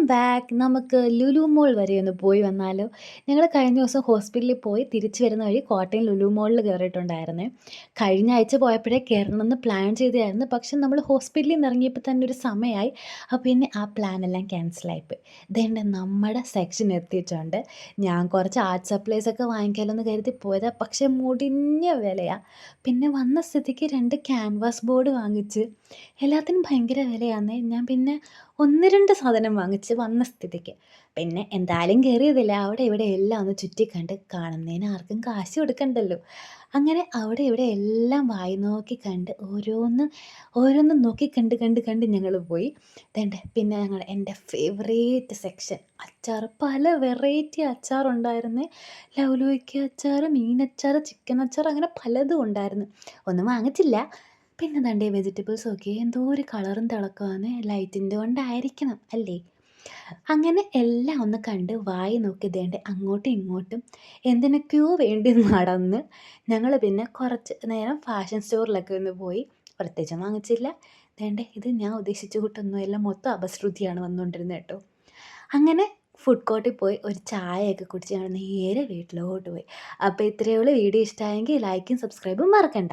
Welcome back. നമുക്ക് ലുലു മോൾ വരെ ഒന്ന് പോയി വന്നാലോ? ഞങ്ങൾ കഴിഞ്ഞ ദിവസം ഹോസ്പിറ്റലിൽ പോയി തിരിച്ചു വരുന്ന വഴി കോട്ടയം ലുലു മോളിൽ കയറിയിട്ടുണ്ടായിരുന്നേ. കഴിഞ്ഞ ആഴ്ച പോയപ്പോഴേ കയറണമെന്ന് പ്ലാൻ ചെയ്തതായിരുന്നു. പക്ഷെ നമ്മൾ ഹോസ്പിറ്റലിൽ നിന്ന് ഇറങ്ങിയപ്പോൾ തന്നെ ഒരു സമയമായി. അപ്പോൾ പിന്നെ ആ പ്ലാനെല്ലാം ക്യാൻസലായിപ്പോയി. ഇതേണ്ട നമ്മുടെ സെക്ഷൻ എത്തിയിട്ടുണ്ട്. ഞാൻ കുറച്ച് ആർട്ട് സപ്ലൈസ് ഒക്കെ വാങ്ങിക്കാമല്ലോ കരുതി പോയതാ. പക്ഷെ മുടിഞ്ഞ വിലയാണ്. പിന്നെ വന്ന സ്ഥിതിക്ക് 2 ക്യാൻവാസ് ബോർഡ് വാങ്ങിച്ച്. എല്ലാത്തിനും ഭയങ്കര വിലയാന്നേ. ഞാൻ പിന്നെ 1, 2 സാധനം വാങ്ങിച്ച് വന്ന സ്ഥിതിക്ക്. പിന്നെ എന്തായാലും കേറിയതല്ലേ, അവിടെ ഇവിടെ എല്ലാം ഒന്ന് ചുറ്റിക്കണ്ട് കാണുന്നതിന് ആർക്കും കാശ് കൊടുക്കണ്ടല്ലോ. അങ്ങനെ അവിടെ ഇവിടെ എല്ലാം വായി നോക്കി കണ്ട് ഓരോന്ന് നോക്കി കണ്ട് ഞങ്ങൾ പോയി. പിന്നെ എൻ്റെ ഫേവറേറ്റ് സെക്ഷൻ അച്ചാർ. പല വെറൈറ്റി അച്ചാറുണ്ടായിരുന്നേ. ലവ്ലോലിക്ക അച്ചാർ, മീനച്ചാർ, ചിക്കൻ അച്ചാർ, അങ്ങനെ പലതും ഉണ്ടായിരുന്നു. ഒന്നും വാങ്ങിച്ചില്ല. പിന്നെ വെജിറ്റബിൾസ് നോക്കിയേ, എന്തോ ഒരു കളറും തിളക്കമാന്നേ. ലൈറ്റിൻ്റെ കൊണ്ടായിരിക്കണം അല്ലേ? അങ്ങനെ എല്ലാം ഒന്ന് കണ്ട് വായി നോക്കി അങ്ങോട്ടും ഇങ്ങോട്ടും എന്തിനൊക്കെയോ വേണ്ടി നടന്ന് ഞങ്ങൾ പിന്നെ കുറച്ച് നേരം ഫാഷൻ സ്റ്റോറിലൊക്കെ ഒന്ന് പോയി. പ്രത്യേകിച്ചും വാങ്ങിച്ചില്ല. ഇത് ഞാൻ ഉദ്ദേശിച്ച കൂട്ടൊന്നുമല്ല, മൊത്തം അപശ്രുതിയാണ് വന്നുകൊണ്ടിരുന്നത് കേട്ടോ. അങ്ങനെ ഫുഡ് കോർട്ടിൽ പോയി ഒരു ചായയൊക്കെ കുടിച്ച് ഞങ്ങൾ നേരെ വീട്ടിലോട്ട് പോയി. അപ്പോൾ ഇത്രയേ ഉള്ളൂ. വീഡിയോ ഇഷ്ടമായെങ്കിൽ ലൈക്കും സബ്സ്ക്രൈബും മറക്കണ്ട.